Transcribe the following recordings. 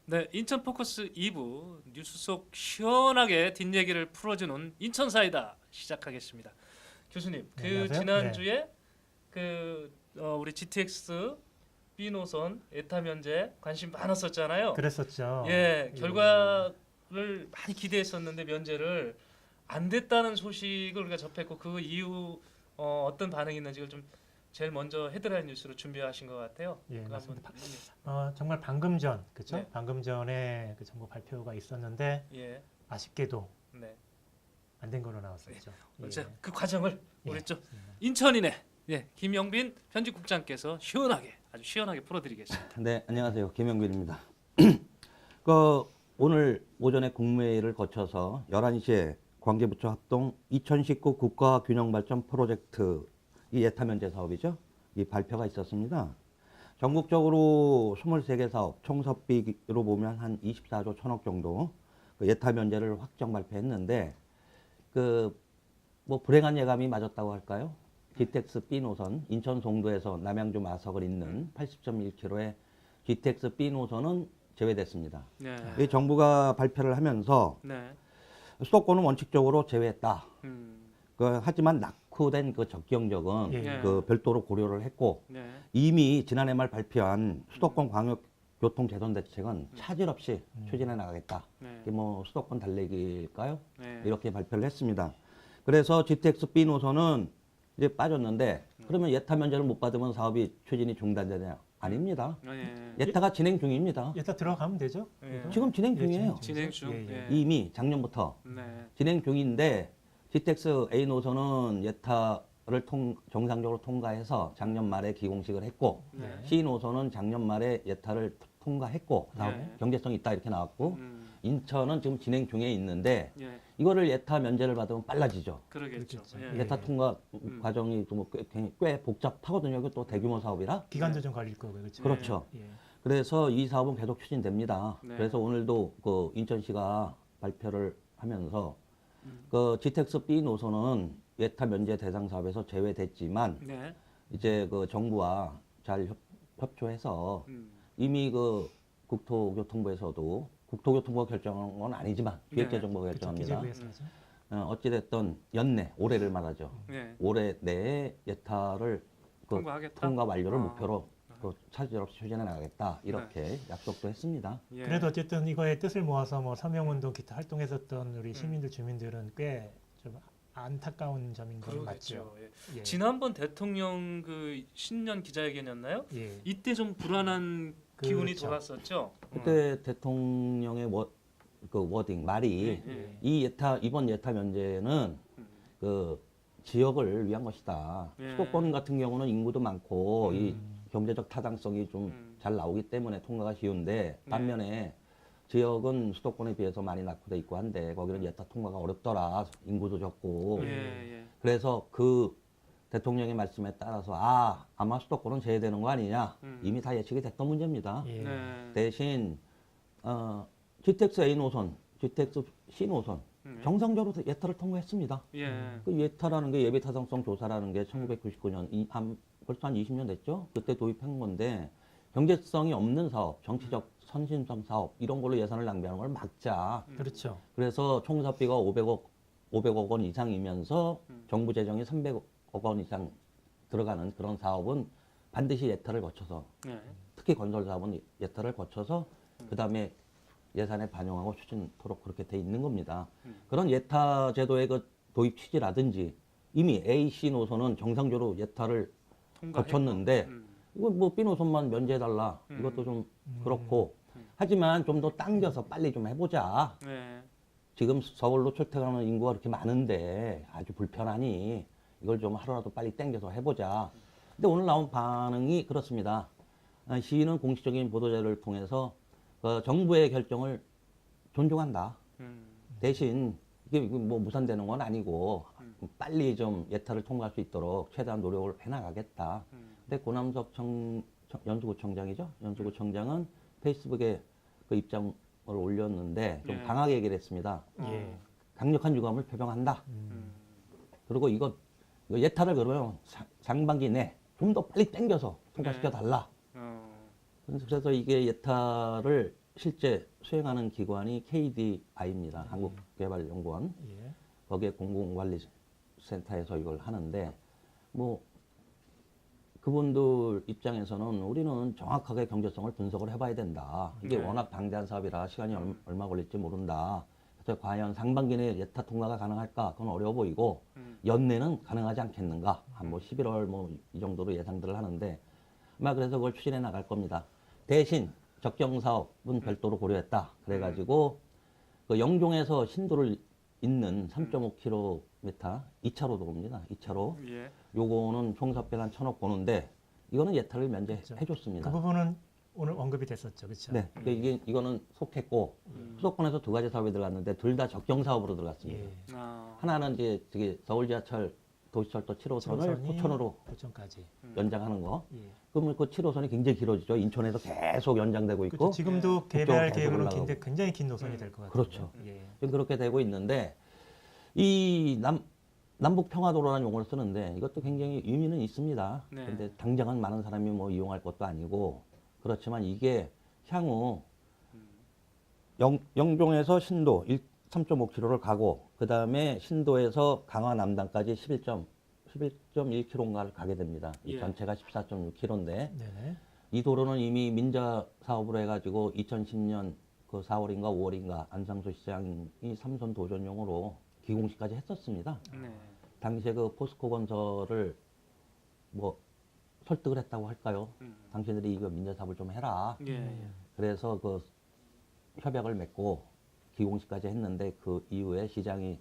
네, 인천 포커스 2부 뉴스 속 시원하게 뒷얘기를 풀어주는 인천 사이다 시작하겠습니다. 교수님, 네, 그 안녕하세요. 지난주에 우리 GTX B 노선 에타 면제 관심 많았었잖아요. 그랬었죠. 예, 결과를 많이 기대했었는데 면제를 안 됐다는 소식을 우리가 접했고 그 이후 어떤 반응이 있는지 좀 제일 먼저 헤드라인 뉴스로 준비하신 것 같아요. 예, 그거 맞습니다. 한번, 정말 방금 전, 그렇죠? 네. 방금 전에 그 정부 발표가 있었는데 예, 아쉽게도 네. 안 된 걸로 나왔었죠. 자, 그 과정을 예, 우리 좀 맞습니다. 인천인의 김영빈 편집국장께서 아주 시원하게 풀어드리겠습니다. 네, 안녕하세요. 김영빈입니다. 오늘 오전에 국무회의를 거쳐서 11시에 관계부처 합동 2019 국가균형발전 프로젝트 이 예타면제 사업이죠. 이 발표가 있었습니다. 전국적으로 23개 사업, 총 사업비로 보면 한 24조 1천억 정도 그 예타면제를 확정 발표했는데 불행한 예감이 맞았다고 할까요? GTX B 노선, 인천 송도에서 남양주 마석을 잇는 80.1km의 GTX B 노선은 제외됐습니다. 네, 이 정부가 발표를 하면서 네, 수도권은 원칙적으로 제외했다. 음, 하지만 낙후된 그 적경적은 예. 별도로 고려를 했고 네, 이미 지난해 말 발표한 수도권 광역교통재선 대책은 차질 없이 추진해 나가겠다. 네, 이게 수도권 달래기일까요? 네, 이렇게 발표를 했습니다. 그래서 GTX B 노선은 이제 빠졌는데 그러면 예타 면제를 못 받으면 사업이 추진이 중단되냐? 아닙니다. 예타가 진행 중입니다. 예타 들어가면 되죠? 예. 그래도? 지금 진행 예, 중이에요. 진행 중. 예, 예. 예. 이미 작년부터 네, 진행 중인데 GTX A 노선은 예타를 정상적으로 통과해서 작년 말에 기공식을 했고 네, C 노선은 작년 말에 예타를 통과했고 다음 네. 경제성이 있다 이렇게 나왔고 인천은 지금 진행 중에 있는데 예, 이거를 예타 면제를 받으면 빨라지죠. 그러겠죠. 그렇겠죠. 예. 예타 통과 과정이 꽤 복잡하거든요. 이거 또 대규모 사업이라. 기간도 좀 걸릴 거고요. 그렇죠? 그렇죠. 예. 그래서 이 사업은 계속 추진됩니다. 네. 그래서 오늘도 그 인천시가 발표를 하면서 음. 그 GTX B 노선은 예타 면제 대상 사업에서 제외됐지만 네, 이제 그 정부와 잘 협조해서 이미 그 국토교통부가 결정한 건 아니지만 기획재정부가 그렇죠. 결정합니다. 기재부에서 하죠. 어찌됐든 연내 올해를 말하죠. 네, 올해 내에 예타를 통과하겠다. 통과 완료를 아. 목표로 차질 없이 추진해 나가겠다 이렇게 약속도 했습니다. 예. 그래도 어쨌든 이거의 뜻을 모아서 서명운동 기타 활동했었던 우리 시민들 주민들은 꽤 좀 안타까운 점인 건 맞죠. 그러겠죠. 예. 예. 지난번 대통령 그 신년 기자회견이었나요? 예. 이때 좀 불안한 기운이 그렇죠. 돌았었죠. 그때 대통령의 워딩 말이 예. 이번 예타 면제는 그 지역을 위한 것이다. 예. 수도권 같은 경우는 인구도 많고 이 경제적 타당성이 좀 잘 나오기 때문에 통과가 쉬운데 반면에 지역은 수도권에 비해서 많이 낙후돼 있고 한데 거기는 예타 통과가 어렵더라. 인구도 적고. 예. 그래서 그 대통령의 말씀에 따라서 아마 수도권은 제외되는 거 아니냐. 이미 다 예측이 됐던 문제입니다. 예. 네. 대신 GTX A 노선, GTX C 노선 정상적으로 예타를 통과했습니다. 예. 그 예타라는 게 예비 타당성 조사라는 게 1999년 벌써 한 20년 됐죠. 그때 도입한 건데 경제성이 없는 사업, 정치적 선심성 사업 이런 걸로 예산을 낭비하는 걸 막자. 그렇죠. 그래서 총 사업비가 500억 원 이상이면서 정부 재정이 300억 원 이상 들어가는 그런 사업은 반드시 예타를 거쳐서 예. 특히 건설 사업은 예타를 거쳐서 그다음에 예산에 반영하고 추진토록 그렇게 돼 있는 겁니다. 그런 예타 제도의 그 도입 취지라든지 이미 A, C 노선은 정상적으로 예타를 통과했고. 거쳤는데 이거 B 노선만 면제해달라 이것도 좀 그렇고 하지만 좀 더 당겨서 빨리 좀 해보자. 예. 지금 서울로 출퇴근하는 인구가 그렇게 많은데 아주 불편하니 이걸 좀 하루라도 빨리 당겨서 해보자. 근데 오늘 나온 반응이 그렇습니다. 시는 공식적인 보도자료를 통해서 정부의 결정을 존중한다. 대신 이게 무산되는 건 아니고 빨리 좀 예타를 통과할 수 있도록 최대한 노력을 해나가겠다. 근데 고남석 연수구청장이죠. 연수구청장은 페이스북에 그 입장을 올렸는데 좀 예. 강하게 얘기를 했습니다. 예. 강력한 유감을 표명한다. 그리고 이거 예타를 그러면 상반기 내 좀 더 빨리 당겨서 통과시켜 달라. 어. 그래서 이게 예타를 실제 수행하는 기관이 KDI입니다. 한국개발연구원. 예. 거기에 공공관리센터에서 이걸 하는데 뭐 그분들 입장에서는 우리는 정확하게 경제성을 분석을 해봐야 된다. 이게 네. 워낙 방대한 사업이라 시간이 얼마 걸릴지 모른다. 그래서 과연 상반기 내에 예타 통과가 가능할까? 그건 어려워 보이고 연내는 가능하지 않겠는가? 한 뭐 11월 뭐 이 정도로 예상들을 하는데 아마 그래서 그걸 추진해 나갈 겁니다. 대신 적정 사업은 별도로 고려했다. 그래가지고 그 영종에서 신도를 잇는 3.5km 2차로 도로입니다. 2차로. 예. 요거는 총사비는 한 1,000억 보는데 이거는 예타를 면제해 줬습니다. 그 부분은 오늘 언급이 됐었죠, 그렇죠? 네, 그러니까 이거는 속했고 수도권에서 두 가지 사업이 들어갔는데 둘 다 적정 사업으로 들어갔습니다. 예. 아, 하나는 이제 저기 서울 지하철 도시철도 7호선을 포천으로 포천까지. 연장하는 거. 예. 그러면 그 7호선이 굉장히 길어지죠. 인천에서 계속 연장되고 있고. 그렇죠. 지금도 개발 계속 계획으로는 올라가고. 굉장히 긴 노선이 될 것 같아요. 그렇죠. 예. 지금 그렇게 되고 있는데 이 남북 평화도로라는 용어를 쓰는데 이것도 굉장히 의미는 있습니다. 네. 근데 당장은 많은 사람이 뭐 이용할 것도 아니고 그렇지만 이게 향후 영종에서 신도 3.5km를 가고 그 다음에 신도에서 강화 남단까지 11.1km인가를 가게 됩니다. 이 예. 전체가 14.6km인데 네네. 이 도로는 이미 민자 사업으로 해가지고 2010년 그 4월인가 5월인가 안상수 시장이 삼선 도전용으로 기공식까지 했었습니다. 네. 당시에 그 포스코 건설을 뭐 설득을 했다고 할까요? 당신들이 이거 민자 사업을 좀 해라. 예. 예. 그래서 그 협약을 맺고 기공식까지 했는데 그 이후에 시장이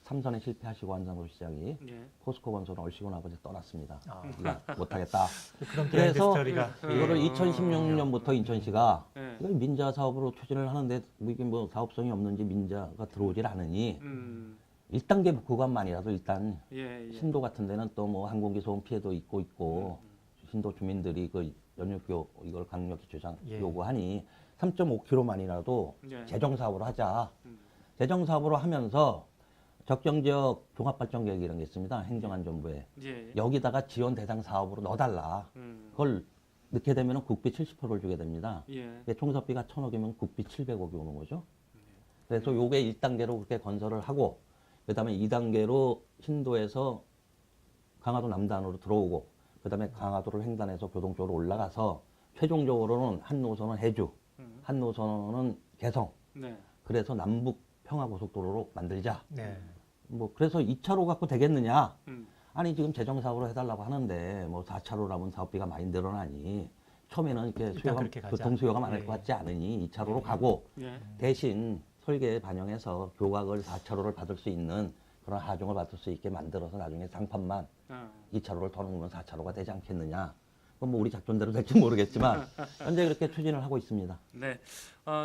삼선에 실패하시고 안상수 시장이 예. 포스코 건설은 얼씨구 나고 이제 떠났습니다. 아. 이거 못하겠다. 그런 비하인드 그래서 스토리가 이거를 예. 2016년부터 인천시가 예. 이걸 민자 사업으로 추진을 하는데 뭐 이게 뭐 사업성이 없는지 민자가 들어오질 않으니 1단계 구간만이라도 일단 예. 예. 신도 같은 데는 또 뭐 항공기 소음 피해도 있고 신도 주민들이 그 연육교 이걸 강력히 예. 요구하니 3.5km만이라도 예. 재정 사업으로 하자. 재정 사업으로 하면서 적정지역 종합발전계획 이런 게 있습니다. 행정안전부에 예. 여기다가 지원 대상 사업으로 넣어달라. 그걸 넣게 되면 국비 70%를 주게 됩니다. 예. 총사비가 1,000억이면 국비 700억이 오는 거죠. 그래서 요게 1단계로 그렇게 건설을 하고 그다음에 2단계로 신도에서 강화도 남단으로 들어오고 그다음에 강화도를 횡단해서 교동 쪽으로 올라가서 최종적으로는 한 노선은 해주, 한 노선은 개성. 네. 그래서 남북 평화고속도로로 만들자. 네. 뭐 그래서 2차로 갖고 되겠느냐? 음. 아니 지금 재정 사업으로 해달라고 하는데 뭐 4차로라면 사업비가 많이 늘어나니 처음에는 이렇게 일단 수요가 그렇게 가자. 교통 수요가 많을 예. 것 같지 않으니 2차로로 가고 예. 대신 설계에 반영해서 교각을 4차로를 받을 수 있는 그런 하중을 받을 수 있게 만들어서 나중에 상판만 아. 2차로를 더 넣으면 4차로가 되지 않겠느냐. 그건 뭐 우리 작전대로 될지 모르겠지만 현재 그렇게 추진을 하고 있습니다. 네.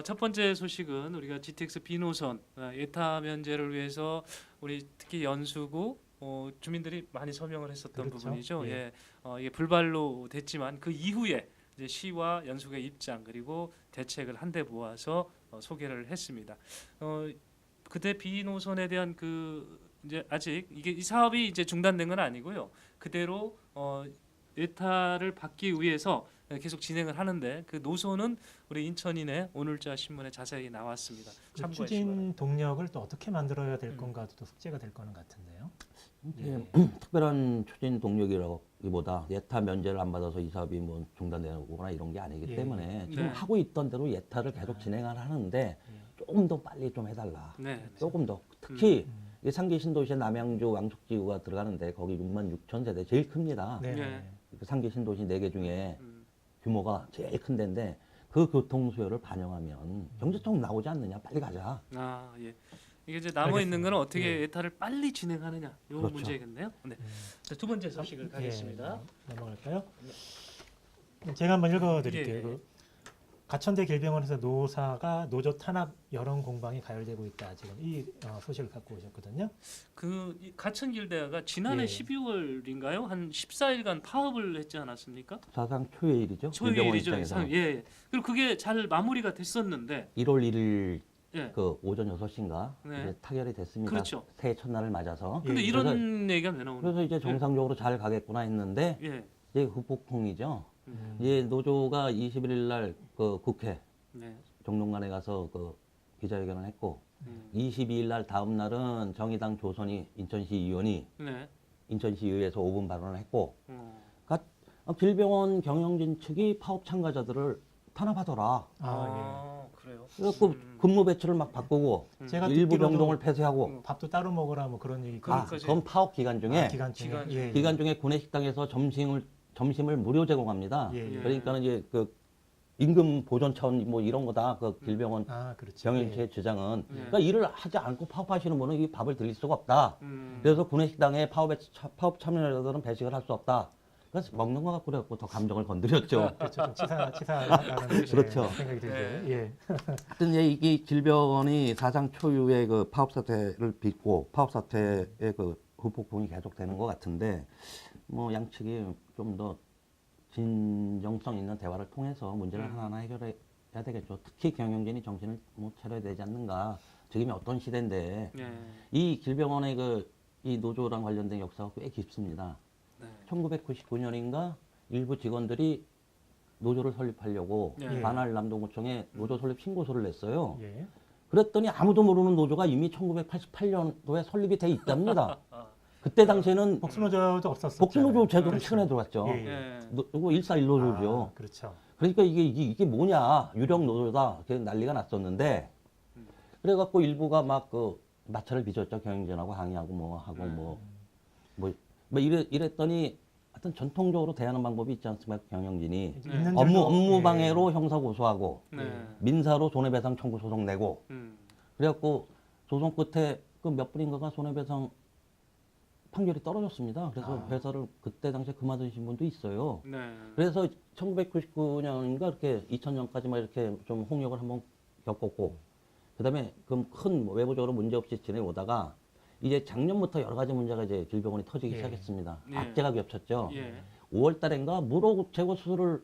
첫 번째 소식은 우리가 GTX B노선 예타 면제를 위해서 우리 특히 연수구 주민들이 많이 서명을 했었던 그렇죠. 부분이죠. 예. 예. 이게 불발로 됐지만 그 이후에 이제 시와 연수구의 입장 그리고 대책을 한데 모아서 소개를 했습니다. 그때 B노선에 대한 그 이제 아직 이게 이 사업이 이제 중단된 건 아니고요. 그대로 예타를 받기 위해서 계속 진행을 하는데 그 노선은 우리 인천인의 오늘자 신문에 자세히 나왔습니다. 그 참고하시기 추진 바랍니다. 동력을 또 어떻게 만들어야 될 건가도 또 숙제가 될 거는 같은데요. 이게 특별한 추진 동력이라기보다 예타 면제를 안 받아서 이 사업이 뭐 중단되거나 이런 게 아니기 예. 때문에 지금 네. 하고 있던 대로 예타를 계속 진행을 하는데 조금 더 빨리 좀 해달라. 네. 네. 조금 더. 특히 이 상계 신도시에 남양주 왕숙지구가 들어가는데 거기 6만 6천 세대 제일 큽니다. 네. 예. 그 상계 신도시 4개 중에 음. 규모가 제일 큰 데인데 그 교통 수요를 반영하면 경제성 나오지 않느냐. 빨리 가자. 아 예. 이게 이제 남아 있는 알겠습니다. 거는 어떻게 예. 예타를 빨리 진행하느냐 요 그렇죠. 문제겠네요. 네. 자, 두 번째 소식을 가겠습니다. 예, 넘어갈까요? 제가 한번 읽어드릴게요. 예, 예. 그 가천대 길병원에서 노조 탄압 여론 공방이 가열되고 있다. 지금 이 소식을 갖고 오셨거든요. 그 가천길대가 지난해 예. 12월인가요? 한 14일간 파업을 했지 않았습니까? 사상 초유일이죠. 초유일이죠. 입장에서는. 예. 그리고 그게 잘 마무리가 됐었는데 1월 1일 예. 그 오전 6시인가 네. 이제 타결이 됐습니다. 그렇죠. 새해 첫날을 맞아서. 근데 예, 이런 얘기가 왜 나오는 그래서 이제 정상적으로 잘 가겠구나 했는데 예. 이제 후폭풍이죠. 음. 이제 노조가 21일 날 그 국회 네. 정론관에 가서 그 기자회견을 했고 22일 날 다음 날은 정의당 조선이 인천시 의원이 네. 인천시의회에서 5분 발언을 했고 어. 길병원 경영진 측이 파업 참가자들을 탄압하더라. 그래요. 그래갖고 근무 배치를 막 바꾸고 제가 일부 듣기로도 병동을 폐쇄하고 밥도 따로 먹으라 뭐 그런 얘기. 그건 파업 기간 중에 기간 중에. 기간 예, 예. 기간 중에 구내 식당에서 점심을 무료 제공합니다. 예, 예. 그러니까는 이제 그 임금 보전 차원 뭐 이런 거다. 그 길병원 그렇죠. 경영체의 주장은 예. 그러니까 일을 하지 않고 파업하시는 분은 이 밥을 드릴 수가 없다. 음. 그래서 구내 식당에 파업 참여자들은 배식을 할 수 없다. 그래서 먹는 거 갖고 그래갖고 더 감정을 건드렸죠. 그렇죠. 좀 치사하다는 그렇죠. 생각이 들죠. 네. 예. 하여튼 이제 이게 길병원이 사상 초유의 그 파업 사태를 빚고 파업 사태의 그 후폭풍이 계속되는 것 같은데 뭐 양측이 좀 더 진정성 있는 대화를 통해서 문제를 하나하나 해결해야 되겠죠. 특히 경영진이 정신을 못 차려야 되지 않는가. 지금이 어떤 시대인데 예. 이 길병원의 이 노조랑 관련된 역사가 꽤 깊습니다. 네. 1999년인가 일부 직원들이 노조를 설립하려고 예. 관할 남동구청에 노조 설립 신고서를 냈어요. 예. 그랬더니 아무도 모르는 노조가 이미 1988년도에 설립이 돼 있답니다. 아, 그때 당시에는 복수노조도 없었었죠. 복수노조 제도는 그렇죠. 최근에 들어왔죠. 예, 예. 예. 이거 141노조죠. 그렇죠. 그러니까 이게 뭐냐 유령 노조다 이렇게 난리가 났었는데 그래갖고 일부가 막 그 마찰을 빚었죠. 경영진하고 항의하고 뭐 하고 이랬더니 하여튼 전통적으로 대하는 방법이 있지 않습니까? 경영진이 이제 네. 있는 업무 줄도- 방해로 형사 고소하고 네. 민사로 손해배상 청구 소송 내고 음. 그래갖고 소송 끝에 그 몇 분인가가 손해배상 판결이 떨어졌습니다. 그래서 회사를 그때 당시에 그만두신 분도 있어요. 네. 그래서 1999년인가 이렇게 2000년까지만 이렇게 좀 홍역을 한번 겪었고 그다음에 그 큰 외부적으로 문제 없이 지내오다가 이제 작년부터 여러 가지 문제가 이제 길병원이 터지기 예. 시작했습니다. 예. 악재가 겹쳤죠. 예. 5월 달인가 무로 제거 수술을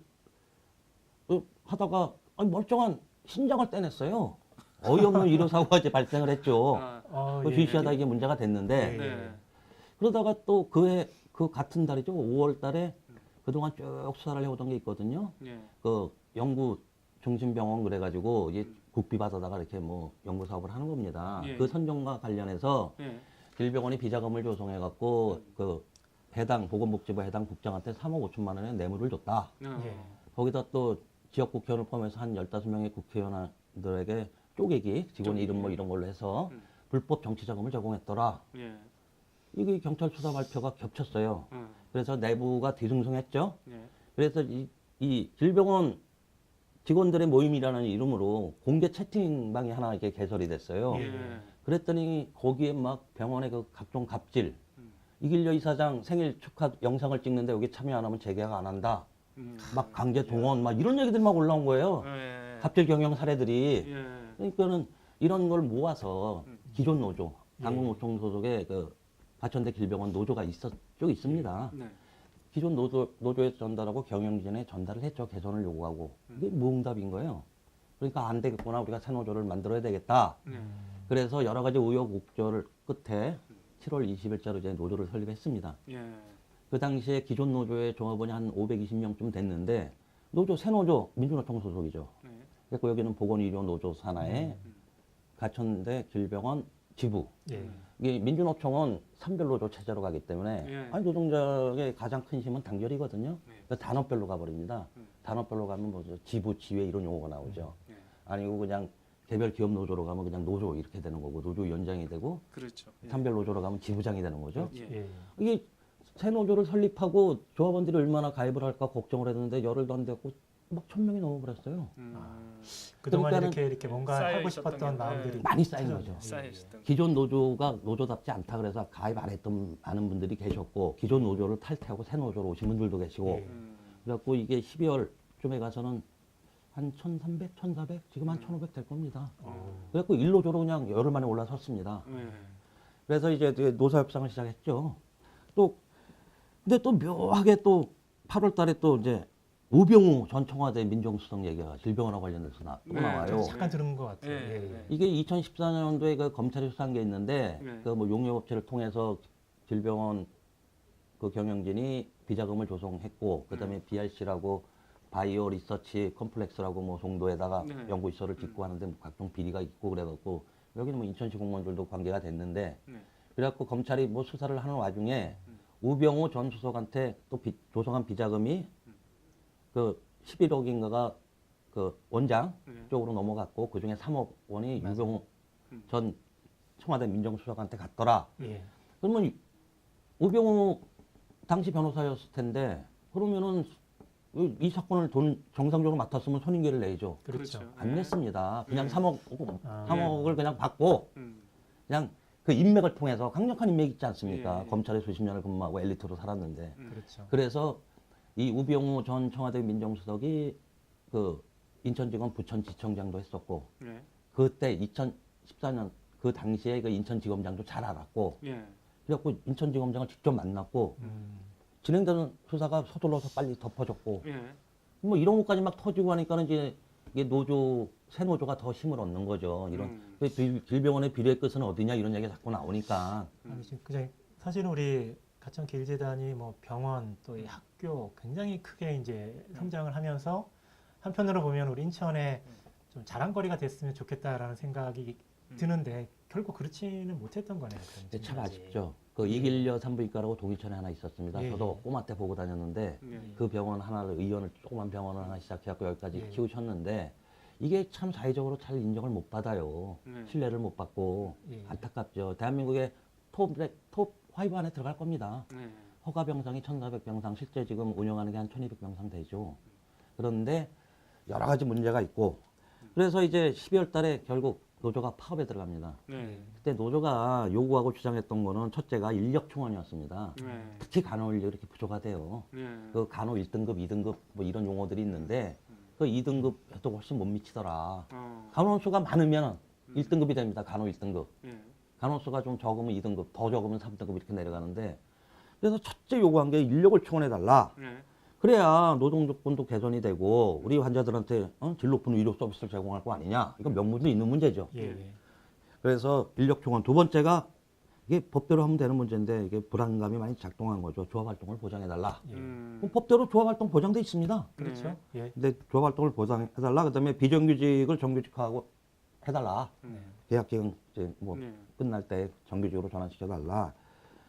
하다가 멀쩡한 신장을 떼냈어요. 어이없는 의료사고가 이제 발생을 했죠. 아, 그 주시하다 이게 문제가 됐는데 예. 네. 그러다가 또 그해 그 같은 달이죠. 5월 달에 그동안 쭉 수사를 해오던 게 있거든요. 예. 그 연구 중심병원 그래가지고 이제 국비 받아다가 이렇게 뭐 연구 사업을 하는 겁니다. 예. 그 선정과 관련해서 예. 길병원이 비자금을 조성해갖고 그 해당 보건복지부 해당 국장한테 3억 5천만 원의 뇌물을 줬다. 어. 예. 거기다 또 지역 국회의원을 포함해서 한 15명의 국회의원들에게 쪼개기 직원 이름 뭐 이런 걸로 해서 불법 정치자금을 제공했더라. 예. 이게 경찰 수사 발표가 겹쳤어요. 어. 그래서 내부가 뒤숭숭했죠. 예. 그래서 이 길병원 직원들의 모임이라는 이름으로 공개 채팅방이 하나 이렇게 개설이 됐어요. 예. 그랬더니 거기에 막 병원의 그 각종 갑질, 이길려 이사장 생일 축하 영상을 찍는데 여기 참여 안 하면 재계약 안 한다. 막 강제 동원, 막 이런 얘기들 막 올라온 거예요. 예. 갑질 경영 사례들이. 예. 그러니까는 이런 걸 모아서 기존 노조, 당국노총 소속의 그 과천대 길병원 노조가 쭉 있습니다. 네. 기존 노조에 전달하고 경영진에 전달을 했죠. 개선을 요구하고. 이게 무응답인 거예요. 그러니까 안 되겠구나. 우리가 새 노조를 만들어야 되겠다. 네. 그래서 여러 가지 우여곡절 끝에 7월 20일자로 이제 노조를 설립했습니다. 예. 그 당시에 기존 노조의 종업원이 한 520명쯤 됐는데 새 노조 민주노총 소속이죠. 네. 그래서 여기는 보건의료 노조 산하에 과천대 길병원 지부. 예. 이게 민주노총은 산별노조 체제로 가기 때문에 예. 아니 노동자의 가장 큰 힘은 단결이거든요. 네. 그래서 단원별로 가버립니다. 단원별로 가면 뭐 지부, 지회 이런 용어가 나오죠. 예. 아니고 그냥 개별 기업 노조로 가면 그냥 노조 이렇게 되는 거고 노조위원장이 되고 그렇죠. 예. 산별 노조로 가면 지부장이 되는 거죠. 예. 예. 이게 새 노조를 설립하고 조합원들이 얼마나 가입을 할까 걱정을 했는데 열흘도 안 되고 막 1000명이 넘어버렸어요. 그동안 그러니까는 이렇게 뭔가 쌓여 하고 있었던 싶었던 게, 마음들이 많이 쌓인 찾아오죠. 거죠. 쌓여있었던 기존 노조가 노조답지 않다 그래서 가입 안 했던 많은 분들이 계셨고 기존 노조를 탈퇴하고 새 노조로 오신 분들도 계시고 예. 그래갖고 이게 12월쯤에 가서는 한 1300, 1400 지금 한 1500 될 겁니다. 그래갖고 1노조로 그냥 열흘 만에 올라섰습니다. 예. 그래서 이제 노사 협상을 시작했죠. 근데 또 묘하게 또 8월 달에 또 이제 우병우 전 청와대 민정수석 얘기가 길병원과 관련돼서 또 네, 나와요. 잠깐 들은 것 같아요. 예. 예. 예. 이게 2014년도에 그 검찰이 수사한 게 있는데 네. 그 뭐 용역업체를 통해서 길병원 그 경영진이 비자금을 조성했고 그다음에 BRC라고 바이오 리서치 컴플렉스라고 뭐 송도에다가 네. 연구시설을 짓고 하는데 뭐 각종 비리가 있고 그래갖고 여기는 뭐 인천시 공무원들도 관계가 됐는데 네. 그래갖고 검찰이 뭐 수사를 하는 와중에 우병우 전 수석한테 또 조성한 비자금이 그 11억인가가 그 원장 네. 쪽으로 넘어갔고 그 중에 3억 원이 맞아요. 우병우 전 청와대 민정수석한테 갔더라. 예. 그러면 우병우 당시 변호사였을 텐데 그러면은 이 사건을 돈 정상적으로 맡았으면 손익계를 내죠. 그렇죠. 안 냈습니다. 그냥 네. 3억을 그냥 받고 음. 그냥 그 인맥을 통해서 강력한 인맥 있지 않습니까? 예. 검찰에 수십 년을 근무하고 엘리트로 살았는데 그렇죠. 그래서 이 우병우 전 청와대 민정수석이 그 인천지검 부천지청장도 했었고 네. 그때 2014년 그 당시에 그 인천지검장도 잘 알았고 예. 그래갖고 인천지검장을 직접 만났고 진행되는 수사가 서둘러서 빨리 덮어졌고 예. 뭐 이런 것까지 막 터지고 하니까는 이제 이게 새 노조가 더 힘을 얻는 거죠. 이런 그 길병원의 비리의 끝은 어디냐 이런 얘기가 자꾸 나오니까 아니, 지금 그냥 사실은 우리 가천 길재단이 뭐 병원 또 이 학교 굉장히 크게 이제 성장을 하면서 한편으로 보면 우리 인천에 좀 자랑거리가 됐으면 좋겠다라는 생각이 드는데 결국 그렇지는 못했던 거네요. 그럼 근데 참 지금까지. 아쉽죠. 그 이길려 산부인과라고 동일천에 하나 있었습니다. 예, 저도 예. 꼬마 때 보고 다녔는데 예. 그 병원 하나를 의원을 조그만 병원을 하나 시작해갖고 여기까지 예. 키우셨는데 이게 참 사회적으로 잘 인정을 못 받아요. 네. 신뢰를 못 받고 예. 안타깝죠. 대한민국의 톱 5 안에 들어갈 겁니다. 네. 허가 병상이 1,400병상, 실제 지금 운영하는 게 한 1,200병상 되죠. 그런데 여러 가지 문제가 있고 그래서 이제 12월 달에 결국 노조가 파업에 들어갑니다. 네. 그때 노조가 요구하고 주장했던 거는 첫째가 인력 충원이었습니다. 네. 특히 간호 인력이 이렇게 부족하 돼요. 네. 그 간호 1등급, 2등급 뭐 이런 용어들이 있는데 그 2등급에도 훨씬 못 미치더라. 간호 수가 많으면 1등급이 됩니다. 간호 1등급. 예. 간호 수가 좀 적으면 2등급, 더 적으면 3등급 이렇게 내려가는데 그래서 첫째 요구한 게 인력을 충원해 달라. 네. 그래야 노동 조건도 개선이 되고 우리 환자들한테 질 높은 의료 서비스를 제공할 거 아니냐. 이건 명분도 있는 문제죠. 예. 예. 그래서 인력 충원. 두 번째가 이게 법대로 하면 되는 문제인데 이게 불안감이 많이 작동한 거죠. 조합 활동을 보장해 달라. 예. 그럼 법대로 조합 활동 보장돼 있습니다. 그렇죠. 예. 근데 조합 활동을 보장해 달라. 그다음에 비정규직을 정규직화하고 해 달라. 계약 기간 이제 뭐 네. 끝날 때 정규직으로 전환시켜 달라.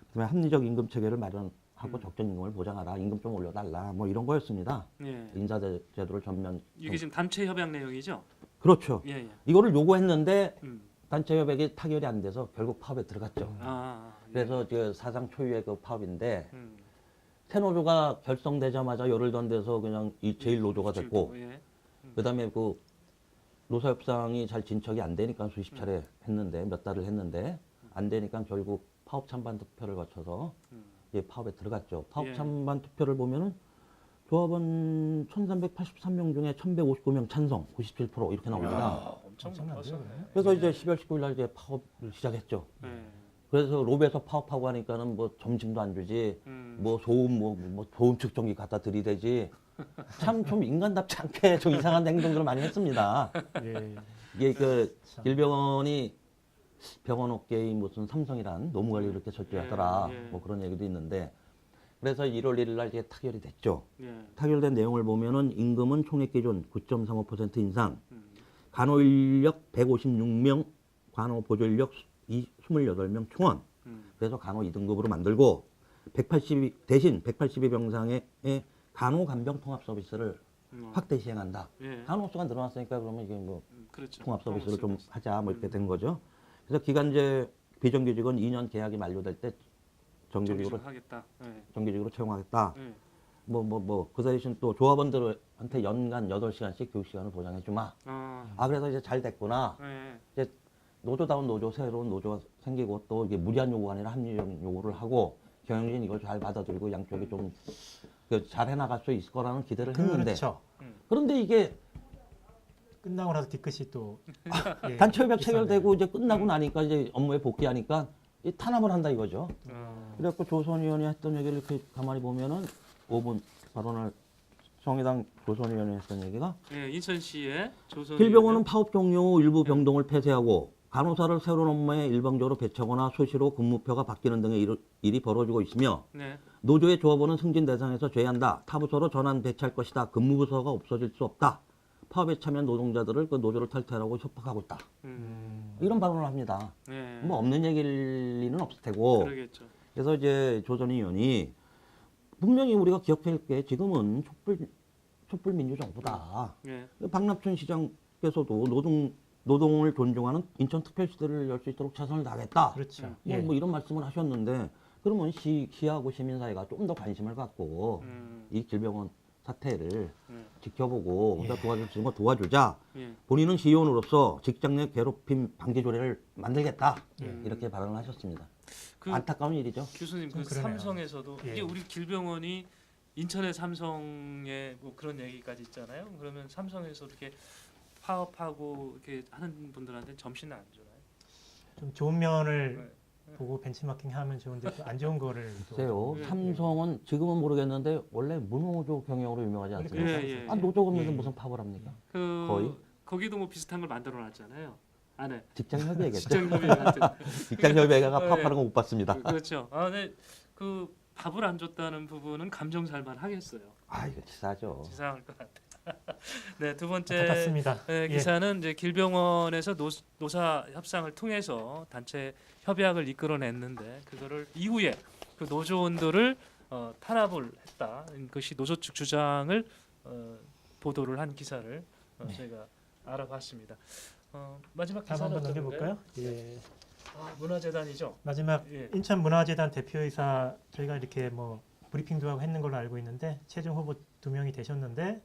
그다음에 합리적 임금 체계를 마련하고 적정 임금을 보장하라. 임금 좀 올려 달라. 뭐 이런 거였습니다. 예. 인사제도를 전면 이게 지금 단체 협약 내용이죠? 그렇죠. 예, 예. 이거를 요구했는데 음. 단체 협약이 타결이 안 돼서 결국 파업에 들어갔죠. 예. 그래서 그 사상 초유의 그 파업인데 음. 새 노조가 결성되자마자 열흘 전 돼서 그냥 이 제일 노조가 됐고 예. 그다음에 그 노사 협상이 잘 진척이 안 되니까 수십 차례 했는데 몇 달을 했는데 안 되니까 결국 파업 찬반 투표를 거쳐서 이제 파업에 들어갔죠. 파업 예. 찬반 투표를 보면은 조합원 1,383명 중에 1,159명 찬성, 97% 이렇게 나옵니다. 엄청 엄청난데요, 많았어요. 그러면? 그래서 이제 12월 19일 날 이제 파업을 시작했죠. 예. 그래서 로비에서 파업하고 하니까는 뭐 점심도 안 주지, 뭐 소음 뭐 소음 측정기 갖다 들이대지. 참 좀 인간답지 않게 좀 이상한 행동들을 많이 했습니다. 예. 이게 그 참. 길병원이 병원 업계의 무슨 삼성이란 노무 관리를 이렇게 철저하더라. 예, 예. 뭐 그런 얘기도 있는데 그래서 1월 1일 날 이게 타결이 됐죠. 예. 타결된 내용을 보면은 임금은 총액 기준 9.35% 인상, 간호 인력 156명, 간호 보조 인력 28명 충원. 그래서 간호 2등급으로 만들고 대신 182병상의 간호 간병 통합 서비스를 확대 시행한다. 예. 간호 수가 늘어났으니까 그러면 이게 뭐 그렇죠. 통합 서비스를 좀 서비스. 하자 뭐 이렇게 된 거죠. 그래서 기간제 비정규직은 2년 계약이 만료될 때 정규직으로 하겠다. 예. 정규직으로 채용하겠다. 예. 그 대신 또 조합원들한테 연간 8시간씩 교육 시간을 보장해 주마. 그래서 이제 잘 됐구나. 예. 이제 노조다운 노조, 새로운 노조가 생기고 또 이게 무리한 요구가 아니라 합리적 요구를 하고 경영진 이걸 잘 받아들이고 양쪽이 좀 잘 해나갈 수 있을 거라는 기대를 했는데 그렇죠. 그런데 이게 끝나고 나서 뒤끝이 또 예, 단체 협약 비슷하네요. 체결되고 이제 끝나고 나니까 이제 업무에 복귀하니까 이 탄압을 한다 이거죠. 그래갖고 조선 의원이 했던 얘기를 이렇게 가만히 보면은 5분 발언을 정의당 조선 의원이 했던 얘기가 예. 인천시의 조선 길병원은 파업 종료 후 일부 병동을 폐쇄하고 간호사를 새로운 업무에 일방적으로 배치하거나 수시로 근무표가 바뀌는 등의 일이 벌어지고 있으며 네. 노조의 조합원은 승진 대상에서 제외한다. 타 부서로 전환 배치할 것이다. 근무 부서가 없어질 수 없다. 파업에 참여한 노동자들을 그 노조를 탈퇴하라고 협박하고 있다. 이런 발언을 합니다. 네. 뭐 없는 얘기일 리는 없을 테고. 그러겠죠. 그래서 이제 조전 의원이 분명히 우리가 기억할 게 지금은 촛불 민주정부다. 네. 박남춘 시장께서도 노동을 존중하는 인천특별시대를 열 수 있도록 최선을 다하겠다. 그렇죠. 뭐 이런 말씀을 하셨는데 그러면 시하고 시민사회가 좀 더 관심을 갖고 이 질병원 사태를 지켜보고 우리가 도와줄 수 있는 거 도와주자. 예. 본인은 시의원으로서 직장 내 괴롭힘 방지 조례를 만들겠다. 이렇게 발언을 하셨습니다. 그 안타까운 일이죠. 교수님 좀 그 그러네요. 삼성에서도 예. 이게 우리 길병원이 인천의 삼성에 뭐 그런 얘기까지 있잖아요. 그러면 삼성에서 이렇게 파업하고 이렇게 하는 분들한테 점심은 안 주나요? 좀 좋은 면을 보고 벤치마킹하면 좋은데 또 안 좋은 거를 또 글쎄요. 예, 삼성은 지금은 모르겠는데 원래 무노조 경영으로 유명하지 않습니까? 예, 예. 아, 노조가 없는데 예. 무슨 파업을 합니까? 그 거의? 거기도 뭐 비슷한 걸 만들어 놨잖아요. 안에 직장협의회겠죠. 직장협의 같은. 직장협의회가 네. 파업하는 거 못 봤습니다. 그렇죠. 아, 네. 그 밥을 안 줬다는 부분은 감정 살만 하겠어요. 아, 이거 치사하죠. 지상할 것 같아. 네, 두 번째 안타깝습니다. 기사는 이제 길병원에서 노사 협상을 통해서 단체 협약을 이끌어냈는데 그거를 이후에 그 노조원들을 탄압을 했다. 그것이 노조 측 주장을 보도를 한 기사를 저희가 알아봤습니다. 마지막 다음 기사는 한번 어떤 건가요? 넘겨볼까요? 예. 문화재단이죠. 마지막 예. 인천문화재단 대표이사 저희가 이렇게 뭐 브리핑도 하고 했는 걸로 알고 있는데 최종 후보 2명이 되셨는데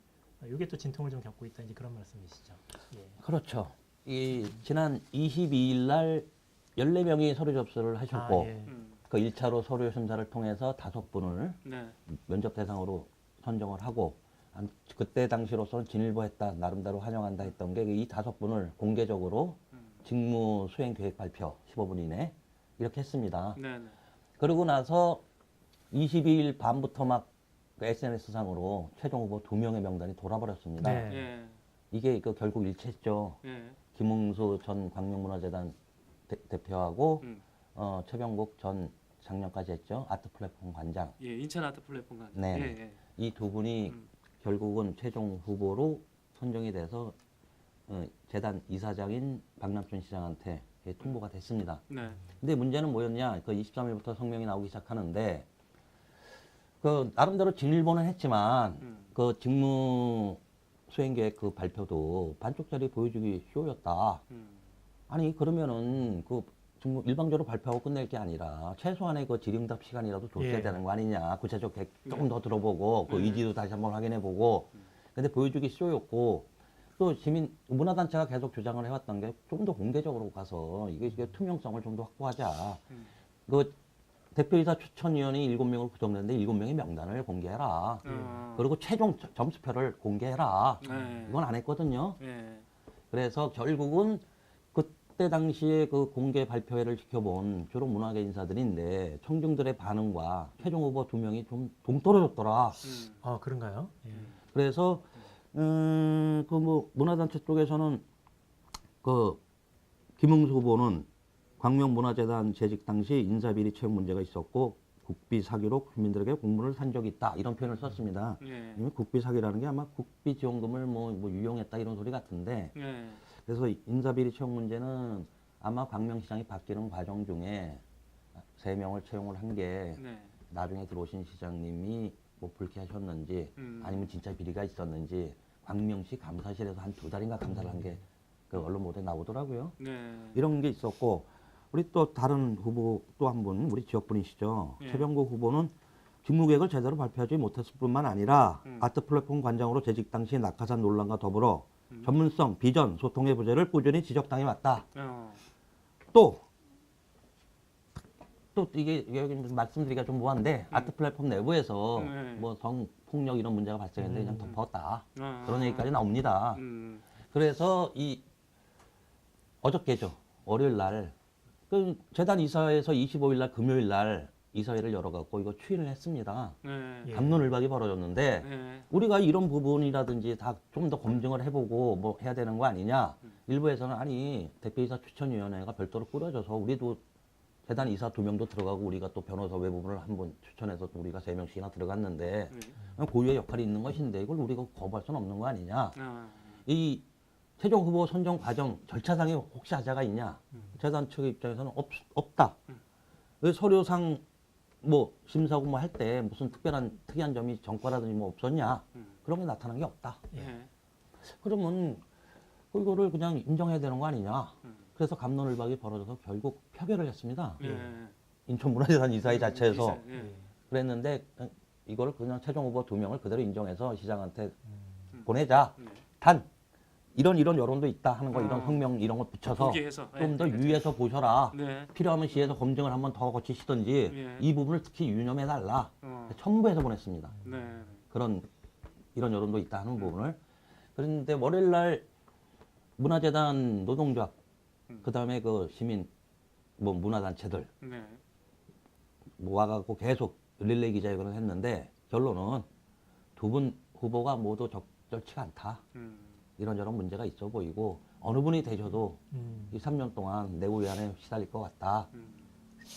이게 또 진통을 좀 겪고 있다 이제 그런 말씀이시죠. 예. 그렇죠. 이 지난 22일 날 14명이 서류 접수를 하셨고 아, 예. 그 1차로 서류 심사를 통해서 5분을 네. 면접 대상으로 선정을 하고 그때 당시로서는 진일보했다 나름대로 환영한다 했던 게 이 5분을 공개적으로 직무 수행 계획 발표 15분 이내 이렇게 했습니다. 네. 네. 그러고 나서 22일 밤부터 막 SNS상으로 최종 후보 2명의 명단이 돌아버렸습니다. 네. 예. 이게 그 결국 일치했죠. 예. 김웅수 전 광명문화재단 대표하고 음. 최병국 전 작년까지 했죠. 아트 플랫폼 관장. 예. 인천 아트 플랫폼 관장. 네. 예. 예. 이 두 분이 결국은 최종 후보로 선정이 돼서 재단 이사장인 박남춘 시장한테 통보가 됐습니다. 네. 근데 문제는 뭐였냐? 그 23일부터 성명이 나오기 시작하는데 그 나름대로 진일보는 했지만 그 직무 수행 계획 그 발표도 반쪽짜리 보여주기 쇼였다. 아니 그러면은 그 직무 일방적으로 발표하고 끝낼 게 아니라 최소한의 그 질의응답 시간이라도 줬어야 예. 되는 거 아니냐. 구체적 계획 조금 더 들어보고 그 의지도 다시 한번 확인해보고. 근데 보여주기 쇼였고 또 시민 문화단체가 계속 주장을 해왔던 게 좀 더 공개적으로 가서 이게 투명성을 좀 더 확보하자. 그 대표이사 추천위원이 7명으로 구성됐는데 7명의 명단을 공개해라. 그리고 최종 점수표를 공개해라. 네. 이건 안 했거든요. 예. 그래서 결국은 그때 당시에 그 공개 발표회를 지켜본 주로 문화계 인사들인데 청중들의 반응과 최종 후보 2명이 좀 동떨어졌더라. 아 그런가요? 예. 그래서 그 뭐 문화단체 쪽에서는 그 김웅수 후보는 광명문화재단 재직 당시 인사비리 채용 문제가 있었고 국비 사기로 국민들에게 공문을 산 적이 있다 이런 표현을 썼습니다. 예. 국비 사기라는 게 아마 국비 지원금을 뭐 유용했다 이런 소리 같은데 예. 그래서 인사비리 채용 문제는 아마 광명시장이 바뀌는 과정 중에 3명을 채용을 한 게 네. 나중에 들어오신 시장님이 뭐 불쾌하셨는지 아니면 진짜 비리가 있었는지 광명시 감사실에서 한 2달인가 감사를 한 게 그 언론 보도에 나오더라고요. 네. 이런 게 있었고 우리 또 다른 후보 또 한 분 우리 지역분이시죠. 예. 최병국 후보는 직무 계획을 제대로 발표하지 못했을 뿐만 아니라 아트 플랫폼 관장으로 재직 당시 낙하산 논란과 더불어 전문성, 비전, 소통의 부재를 꾸준히 지적당해 왔다. 또 이게 여기 말씀드리기가 좀 뭐한데 아트 플랫폼 내부에서 뭐 성폭력 이런 문제가 발생했는데 그냥 덮었다. 그런 얘기까지 나옵니다. 그래서 이 어저께죠. 월요일 날 그 재단 이사회에서 25일 날 금요일 날 이사회를 열어갖고 이거 추인을 했습니다. 네. 예. 갑론을박이 벌어졌는데 네. 우리가 이런 부분이라든지 다 좀 더 검증을 해보고 뭐 해야 되는 거 아니냐. 일부에서는 아니 대표이사 추천위원회가 별도로 꾸려져서 우리도 재단 이사 2명도 들어가고 우리가 또 변호사 외부분을 한번 추천해서 또 우리가 3명씩이나 들어갔는데 네. 고유의 역할이 있는 것인데 이걸 우리가 거부할 수는 없는 거 아니냐. 아, 이 최종 후보 선정 과정 절차상에 혹시 하자가 있냐? 재단 측의 입장에서는 없다. 왜 서류상 뭐 심사고 뭐 할 때 무슨 특이한 점이 전과라든지 뭐 없었냐? 그런 게 나타난 게 없다. 예. 그러면 이거를 그냥 인정해야 되는 거 아니냐? 그래서 갑론을박이 벌어져서 결국 표결을 했습니다. 예. 인천문화재단 이사회 자체에서 예. 그랬는데 이거를 그냥 최종 후보 2명을 그대로 인정해서 시장한테 보내자. 네. 단 이런 여론도 있다 하는 거 이런 아. 성명 이런 거 붙여서 보기해서 좀 더 유의해서 보셔라. 네. 필요하면 시에서 검증을 한번 더 거치시든지 예. 이 부분을 특히 유념해 달라. 첨부해서 보냈습니다. 네. 그런 이런 여론도 있다 하는 부분을. 그런데 월요일 날 문화재단 노동조합 그다음에 그 시민 뭐 문화단체들 네. 모아갖고 계속 릴레이 기자회견을 했는데 결론은 두 분 후보가 모두 적절치가 않다. 이런저런 문제가 있어 보이고 어느 분이 되셔도 이 3년 동안 내부 위안에 시달릴 것 같다.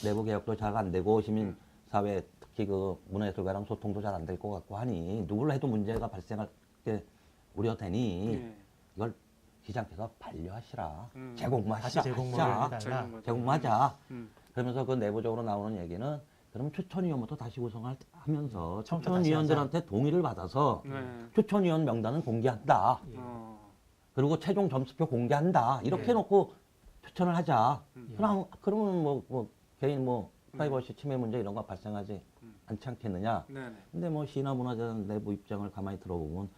내부 개혁도 잘 안 되고 시민사회 특히 그 문화예술가랑 소통도 잘 안 될 것 같고 하니 누구를 해도 문제가 발생할 게 우려되니 예. 이걸 시장께서 반려하시라. 다시 제공하시라. 제공을 하자. 해달라. 제공하자. 음. 그러면서 그 내부적으로 나오는 얘기는 그럼 추천위원부터 다시 구성하면서 처음부터 추천위원들한테 동의를 받아서 네. 추천위원 명단은 공개한다. 예. 그리고 최종 점수표 공개한다. 이렇게 예. 해놓고 추천을 하자. 예. 그러면 뭐 개인 뭐 프라이버시 침해 문제 이런 거 발생하지 않지 않겠느냐. 네. 근데 뭐 시나 문화재단 내부 입장을 가만히 들어보면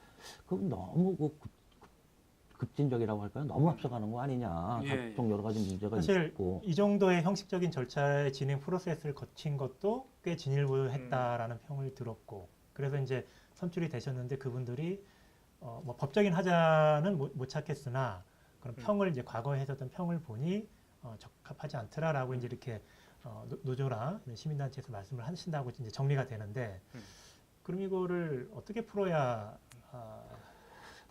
그건 너무 급진적이라고 할까요? 너무 앞서가는 거 아니냐. 예, 각종 여러 가지 문제가 사실 있고. 이 정도의 형식적인 절차의 진행 프로세스를 거친 것도 꽤 진일보했다라는 평을 들었고 그래서 이제 선출이 되셨는데 그분들이 뭐 법적인 하자는 못 찾겠으나 그런 평을 이제 과거에 했었던 평을 보니 적합하지 않더라라고 이제 이렇게 노조랑 시민단체에서 말씀을 하신다고 이제 정리가 되는데 그럼 이거를 어떻게 풀어야 될까요?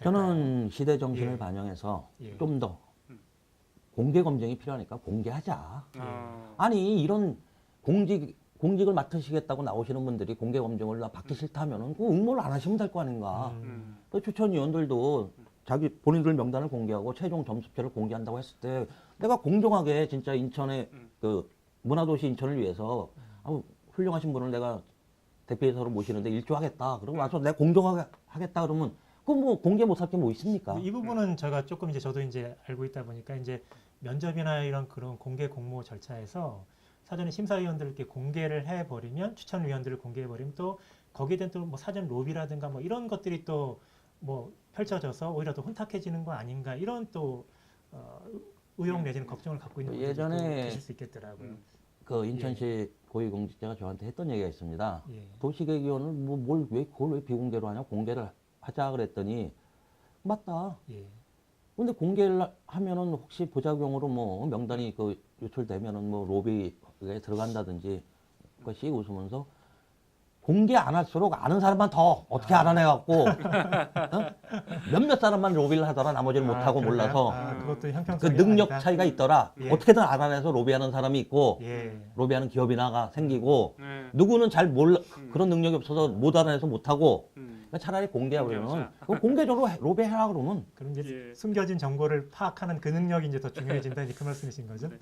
저는 시대 정신을 예. 반영해서 예. 좀 더 공개 검증이 필요하니까 공개하자. 아. 아니 이런 공직을 맡으시겠다고 나오시는 분들이 공개 검증을 나 받기 싫다면은 그 응모를 안 하시면 될 거 아닌가. 그 추천위원들도 자기 본인들 명단을 공개하고 최종 점수표를 공개한다고 했을 때 내가 공정하게 진짜 인천의 그 문화도시 인천을 위해서 훌륭하신 분을 내가 대표이사로 모시는데 일조하겠다. 그러고 와서 내가 공정하게 하겠다 그러면 그 뭐 공개 못할 게 뭐 있습니까? 이 부분은 제가 조금 이제 저도 이제 알고 있다 보니까 이제 면접이나 이런 그런 공개 공모 절차에서 사전에 심사위원들께 공개를 해버리면 추천위원들을 공개해버리면 또 거기에 대한 또 뭐 사전 로비라든가 뭐 이런 것들이 또 뭐 펼쳐져서 오히려 더 혼탁해지는 거 아닌가 이런 또 의혹 내지는 걱정을 갖고 있는 분들이 예전에 또 계실 수 있겠더라고요. 그 인천시 고위공직자가 저한테 했던 얘기가 있습니다. 예. 도시계획위원을 그걸 왜 비공개로 하냐? 공개를 하자 그랬더니 맞다. 예. 근데 공개를 하면은 혹시 부작용으로 뭐 명단이 그 유출되면은 뭐 로비에 들어간다든지 그것이 웃으면서 공개 안 할수록 아는 사람만 더 어떻게 알아내갖고 몇몇 사람만 로비를 하더라 나머지는 못하고 그런가요? 몰라서 그것도 그 형평성이 능력 아니다. 차이가 있더라. 예. 어떻게든 알아내서 로비하는 사람이 있고 예. 로비하는 기업이나가 생기고 네. 누구는 잘 몰라 그런 능력이 없어서 못 알아내서 못하고 음. 그러니까 차라리 공개하면 공개하자. 공개적으로 로비해라 그러면 그럼 이제 예. 숨겨진 정보를 파악하는 그 능력이 이제 더 중요해진다 이제 그 말씀이신 거죠? 네.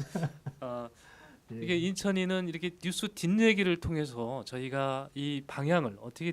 예. 이게 인천이는 이렇게 뉴스 뒷얘기를 통해서 저희가 이 방향을 어떻게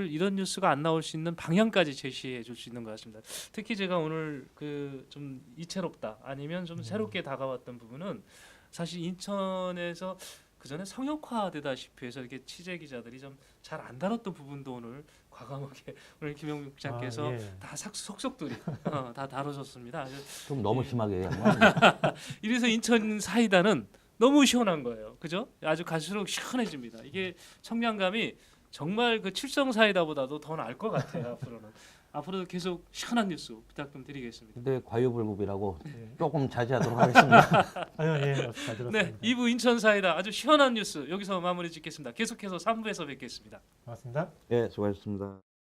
이런 뉴스가 안 나올 수 있는 방향까지 제시해 줄 수 있는 것 같습니다. 특히 제가 오늘 그 좀 이채롭다 아니면 좀 새롭게 다가왔던 부분은 사실 인천에서 그 전에 성역화되다시피 해서 이렇게 취재 기자들이 좀 잘 안 다뤘던 부분도 오늘 과감하게 오늘 김영국 기자께서 예. 다 속속들이 다 다뤄졌습니다. 좀 너무 심하게 얘기한 거 아니에요? 이래서 인천 사이다는 너무 시원한 거예요. 그죠? 아주 갈수록 시원해집니다. 이게 청량감이 정말 그 칠성 사이다보다도 더 나을 것 같아요. 앞으로는. 앞으로도 계속 시원한 뉴스 부탁 좀 드리겠습니다. 근데 과유불급이라고 네. 조금 자제하도록 하겠습니다. 아유, 예, 잘 들었습니다. 네, 2부 인천사이다 아주 시원한 뉴스 여기서 마무리 짓겠습니다. 계속해서 3부에서 뵙겠습니다. 고맙습니다. 예, 수고하셨습니다.